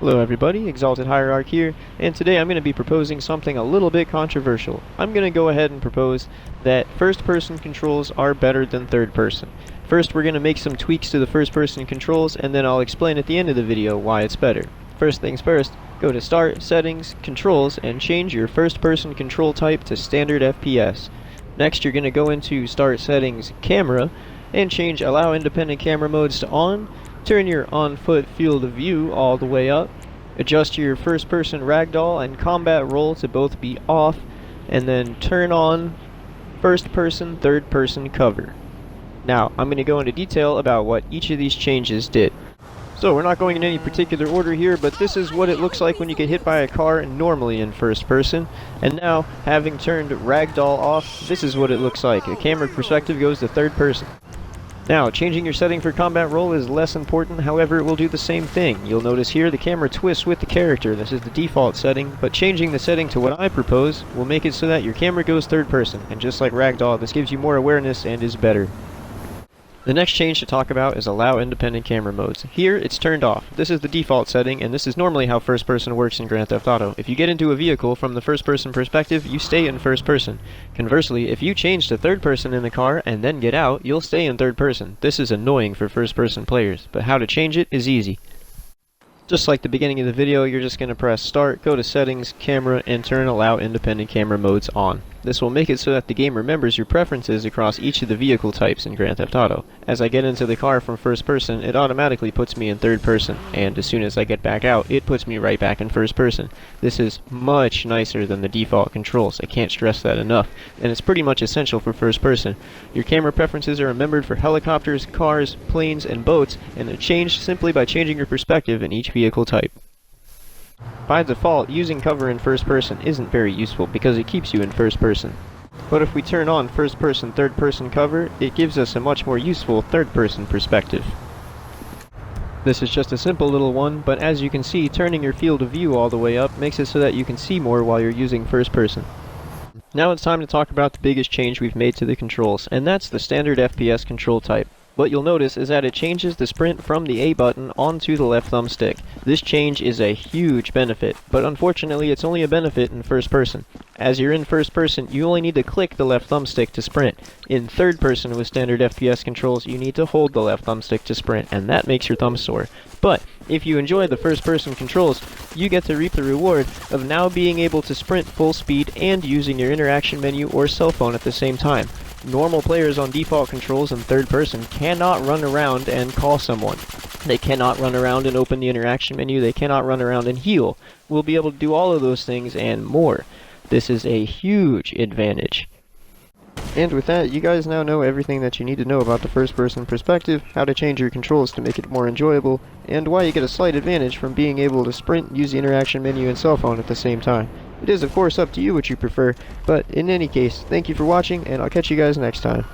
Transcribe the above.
Hello everybody, Exalted Hierarch here, and today I'm going to be proposing something a little bit controversial. I'm going to go ahead and propose that first-person controls are better than third-person. First, we're going to make some tweaks to the first-person controls, and then I'll explain at the end of the video why it's better. First things first, go to Start, Settings, Controls, and change your first-person control type to Standard FPS. Next, you're going to go into Start, Settings, Camera, and change Allow Independent Camera Modes to On. Turn your on-foot field of view all the way up. Adjust your first-person ragdoll and combat roll to both be off, and then turn on first-person, third-person cover. Now, I'm going to go into detail about what each of these changes did. So, we're not going in any particular order here, but this is what it looks like when you get hit by a car normally in first person. And now, having turned ragdoll off, this is what it looks like. The camera perspective goes to third person. Now, changing your setting for combat roll is less important, however it will do the same thing. You'll notice here the camera twists with the character. This is the default setting, but changing the setting to what I propose will make it so that your camera goes third person, and just like ragdoll, this gives you more awareness and is better. The next change to talk about is Allow Independent Camera Modes. Here, it's turned off. This is the default setting, and this is normally how first person works in Grand Theft Auto. If you get into a vehicle from the first person perspective, you stay in first person. Conversely, if you change to third person in the car and then get out, you'll stay in third person. This is annoying for first person players, but how to change it is easy. Just like the beginning of the video, you're just going to press Start, go to Settings, Camera, and turn Allow Independent Camera Modes on. This will make it so that the game remembers your preferences across each of the vehicle types in Grand Theft Auto. As I get into the car from first person, it automatically puts me in third person, and as soon as I get back out, it puts me right back in first person. This is much nicer than the default controls. I can't stress that enough, and it's pretty much essential for first person. Your camera preferences are remembered for helicopters, cars, planes, and boats, and they're changed simply by changing your perspective in each vehicle type. By default, using cover in first person isn't very useful because it keeps you in first person. But if we turn on first person, third person cover, it gives us a much more useful third person perspective. This is just a simple little one, but as you can see, turning your field of view all the way up makes it so that you can see more while you're using first person. Now it's time to talk about the biggest change we've made to the controls, and that's the standard FPS control type. What you'll notice is that it changes the sprint from the A button onto the left thumbstick. This change is a huge benefit, but unfortunately it's only a benefit in first person. As you're in first person, you only need to click the left thumbstick to sprint. In third person with standard FPS controls, you need to hold the left thumbstick to sprint, and that makes your thumb sore. But if you enjoy the first person controls, you get to reap the reward of now being able to sprint full speed and using your interaction menu or cell phone at the same time. Normal players on default controls in third person cannot run around and call someone. They cannot run around and open the interaction menu. They cannot run around and heal. We'll be able to do all of those things and more. This is a huge advantage. And with that, you guys now know everything that you need to know about the first person perspective, how to change your controls to make it more enjoyable, and why you get a slight advantage from being able to sprint, use the interaction menu, and cell phone at the same time. It is of course up to you what you prefer, but in any case, thank you for watching, and I'll catch you guys next time.